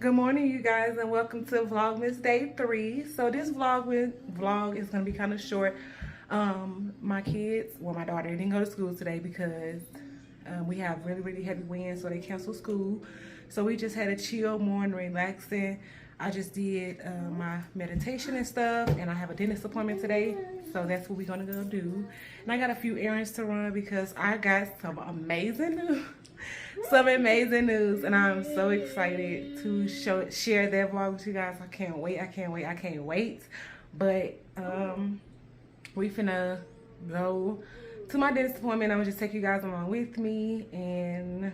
Good morning, you guys, and welcome to Vlogmas Day 3. So this vlog is going to be kind of short. My kids, well, my daughter didn't go to school today because we have really heavy winds, so they canceled school. So we just had a chill morning, relaxing. I just did my meditation and stuff, and I have a dentist appointment today, so that's what we're going to go do. And I got a few errands to run because I got some amazing news. Some amazing news, and I'm so excited to share that vlog with you guys. I can't wait. But we finna go to my dentist appointment. I'm gonna just take you guys along with me and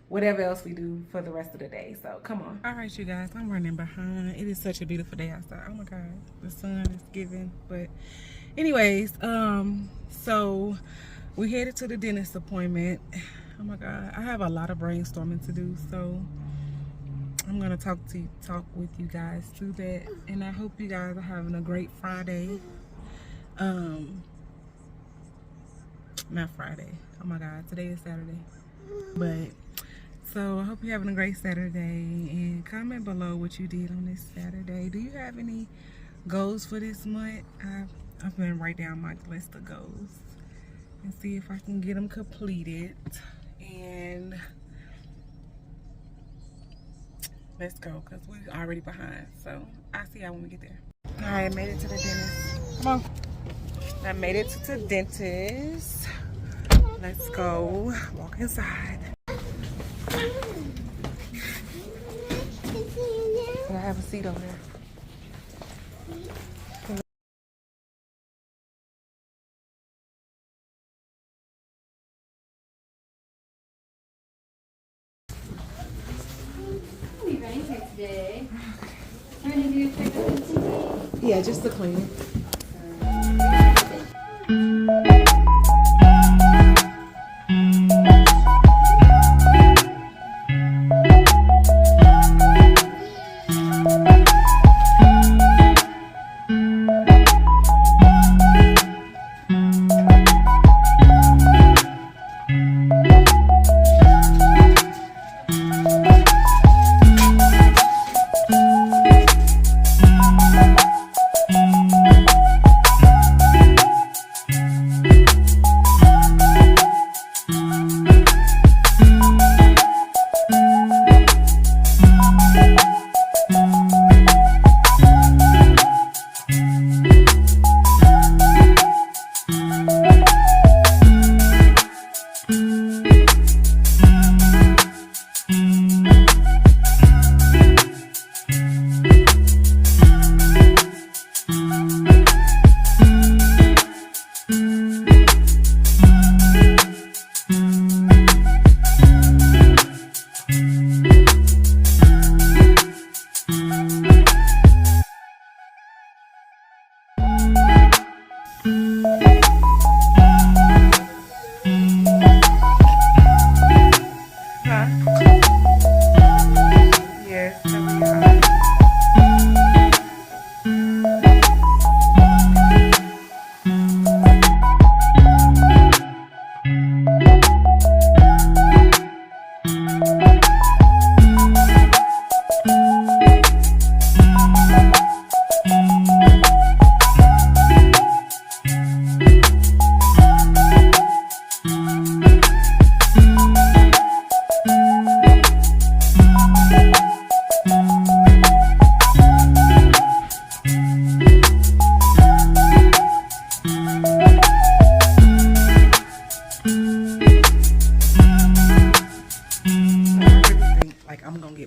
whatever else we do for the rest of the day. So come on. All right, you guys, I'm running behind. It is such a beautiful day outside. Oh my god, the sun is giving. But anyways, so we headed to the dentist appointment. Oh my god, I have a lot of brainstorming to do, so I'm gonna talk with you guys through that, and I hope you guys are having a great Friday. Not Friday. Oh my god, today is Saturday. But so I hope you're having a great Saturday, and comment below what you did on this Saturday. Do you have any goals for this month? I'm gonna write down my list of goals and see if I can get them completed. And let's go, because we're already behind. So I'll see y'all when we get there. All right, I made it to the dentist. Come on. I made it to the dentist. Let's go walk inside. I have a seat over there. Today. Trying to do a check on today? Yeah, just to clean it.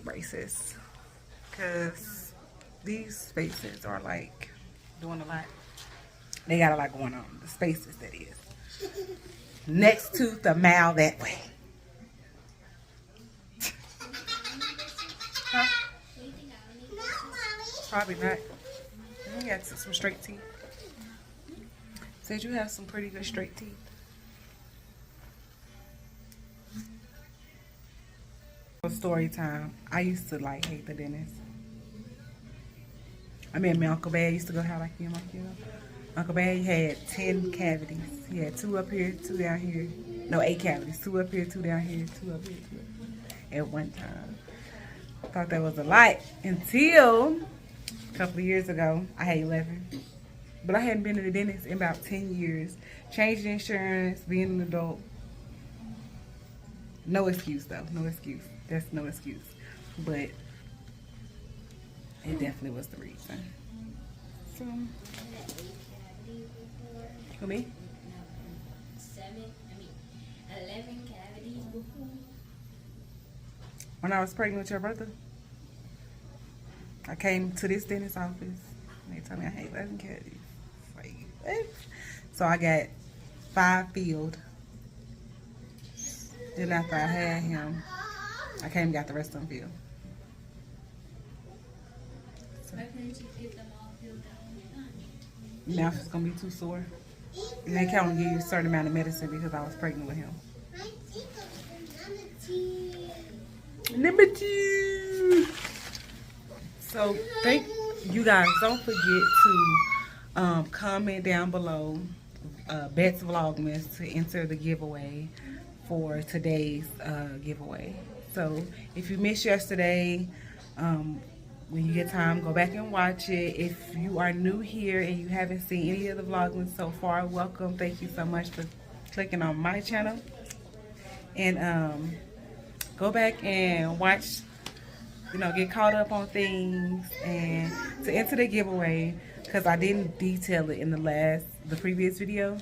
Braces, because these spaces are like doing a lot. They got a lot going on. The spaces, that is. Next tooth a mile that way. Huh? Probably not. You got some straight teeth. Said you have some pretty good straight teeth. Story time. I used to like hate the dentist. I mean, my Uncle Bad used to go how like you know. Uncle Bad had 10 cavities. He had 2 up here, 2 down here. No, 8 cavities. 2 up here, 2 down here, 2 up here, 2 up here. At one time. Thought that was a lot until a couple of years ago. I had 11. But I hadn't been to the dentist in about 10 years. Changed insurance, being an adult. No excuse though. No excuse. That's no excuse. But it definitely was the reason. So, for me? 11 cavities before. When I was pregnant with your brother, I came to this dentist office. And they told me I had 11 cavities. Like, what? So I got 5 filled. Then after I had him, I came and got the rest of them filled. Why couldn't you get them all filled out one time? Mouth is gonna be too sore. And they can't only give you a certain amount of medicine because I was pregnant with him. Number 2. So thank you guys. Don't forget to comment down below Bet's Vlogmas to enter the giveaway for today's giveaway. So if you missed yesterday, when you get time, go back and watch it. If you are new here and you haven't seen any of the Vlogmas so far, welcome. Thank you so much for clicking on my channel. And go back and watch, you know, get caught up on things. And to enter the giveaway, because I didn't detail it in the previous video,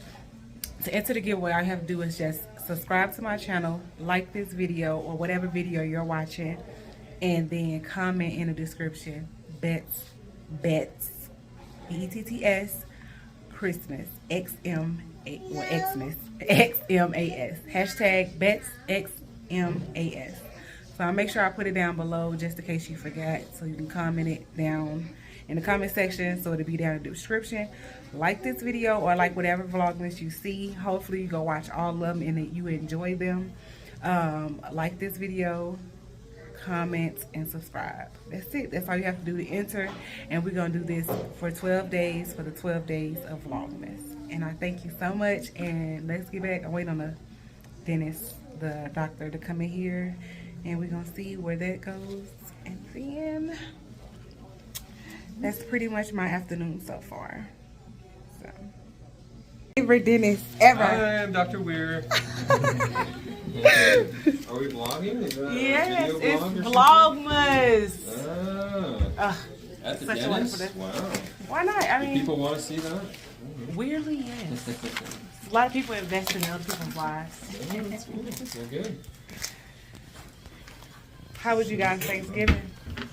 to enter the giveaway, all you have to do is just subscribe to my channel, like this video or whatever video you're watching, and then comment in the description, Betts, B-E-T-T-S, Christmas, Xmas, X-M-A-S, hashtag Betts, X-M-A-S. So I'll make sure I put it down below just in case you forgot, so you can comment it down in the comment section, so it'll be down in the description. Like this video or like whatever Vlogmas you see. Hopefully you go watch all of them and that you enjoy them. Like this video, comment, and subscribe. That's it. That's all you have to do to enter. And we're going to do this for 12 days, for the 12 days of Vlogmas. And I thank you so much. And let's get back. I'm waiting on the dentist, the doctor, to come in here. And we're going to see where that goes. And then that's pretty much my afternoon so far. So, favorite dentist ever. Hi, I'm Dr. Weir. Are we vlogging? Is that Yes, a video it's vlog or Vlogmas. something? Ah, at the such a dentist? wonderful Wow. Why not? I mean, People want to see that? weirdly, yes. A lot of people invest in other people's lives. Oh, that's cool. Well, good. How was you guys' Thanksgiving?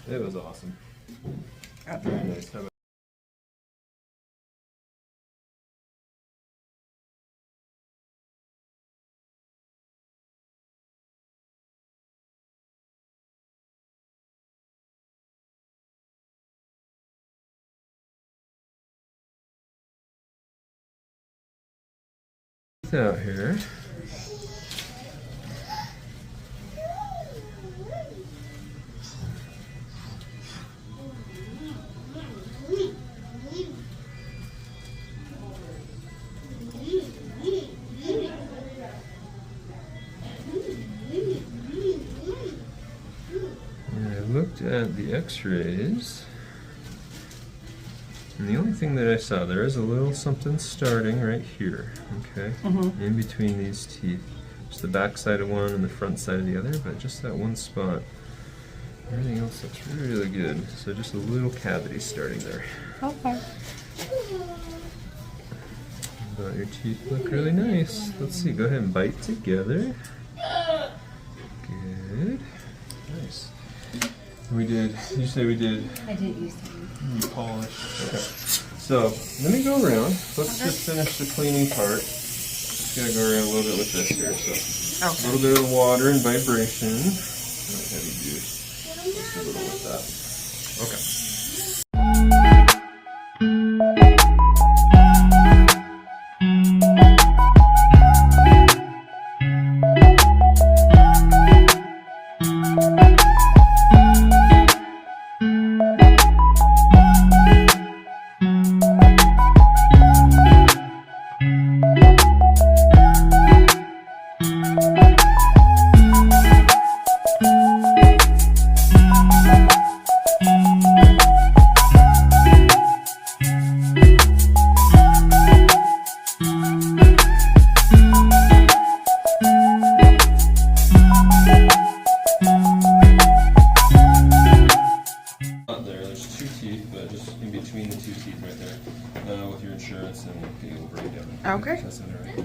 It was awesome. Oh. Very nice. How about out here? Looked at the x-rays, and the only thing that I saw, there is a little something starting right here, okay, in between these teeth. Just the back side of one and the front side of the other, but just that one spot. Everything else looks really good. So just a little cavity starting there. Okay. But your teeth look really nice. Let's see, go ahead and bite together. Good. Nice. We did, did you say we did? I didn't use them. Polish. Okay. So, let me go around. Let's just finish the cleaning part. Just gotta go around a little bit with this here. So, a little bit of water and vibration. Not heavy juice. Just a little with that. Okay.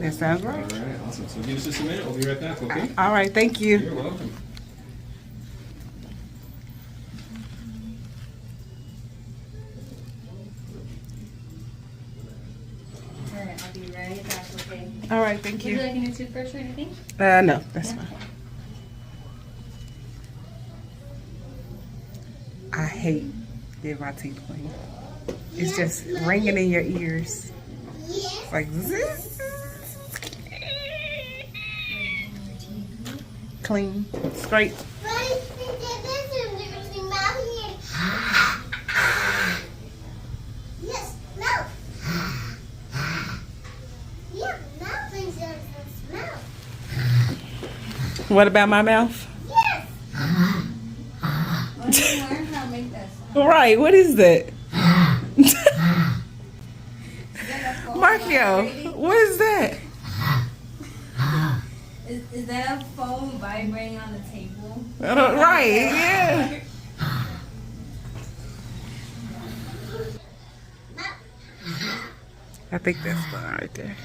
That sounds right. All right, awesome. So give us just a minute. We'll be right back, okay? All right, thank you. You're welcome. Alright, I'll be right back, okay? All right, thank Would you you. like a new toothbrush or anything? No, that's fine. I hate getting my teeth clean. It's just ringing in your ears. It's like zzz. Clean, straight. Yes, no. Yeah, mouth things doesn't smell. What about my mouth? Yes. Well, you learn how to make that sound. Right, what is that? Is that a phone Markio, vibrating? what is that? Is that a phone vibrating on the table? Right, yeah. I think that's fun right there.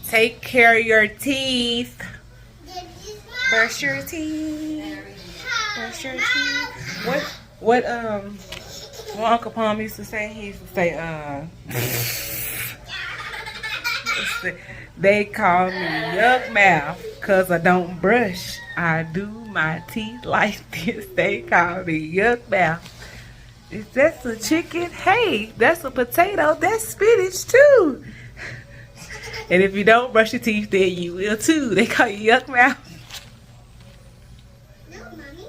Take care of your teeth. Brush your teeth. Brush your teeth. What Uncle Palm used to say? He used to say, they call me Yuck Mouth because I don't brush. I do my teeth like this. They call me Yuck Mouth. If that's a chicken, hey, that's a potato. That's spinach too. And if you don't brush your teeth, then you will too. They call you Yuck Mouth. No, mommy.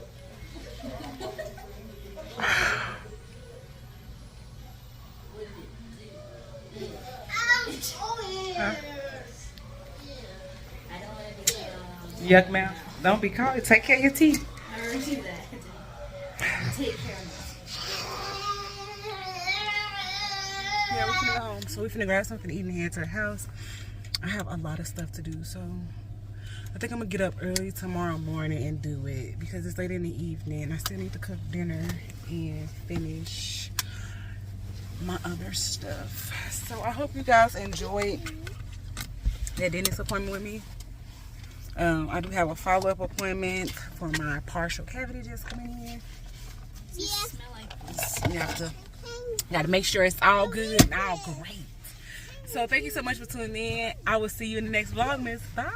Yuck Mouth. Don't be called. Take care of your teeth. I already do that. Take care of Yeah, we finna go home. So we finna grab something to eat and head to the house. I have a lot of stuff to do, so I think I'm gonna get up early tomorrow morning and do it because it's late in the evening. I still need to cook dinner and finish my other stuff. So I hope you guys enjoyed that dentist appointment with me. I do have a follow-up appointment for my partial cavity just coming in. Yes. You have to gotta make sure it's all good and all great. So thank you so much for tuning in. I will see you in the next Vlogmas. Bye.